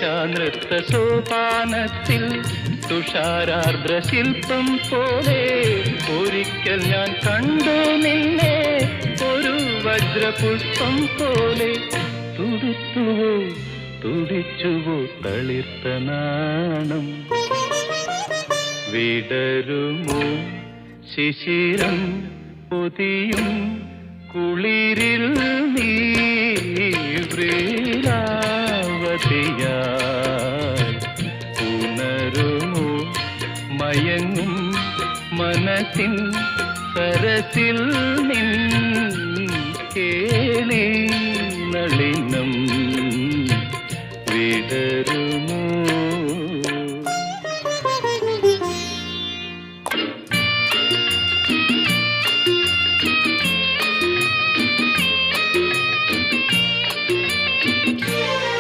നിശാനൃത്ത സോപാനത്തിൽ തുഷാരാർദ്ര ശില്പം പോലെ ഒരിക്കൽ ഞാൻ കണ്ടു നിന്നെ ഒരു വജ്രപുഷ്പം പോലെ. തുടുത്തുവോ തുടിച്ചുവോ തളിർത്ത നാണം, വിടരുമോ ശിശിരം പൊതിയും കുളിരിൽ നീ വ്രീലാവതിയായി. ഉണരുമോ മയങ്ങും മനസ്സിൻ സരസിൽ നിൻ കേളി നളിന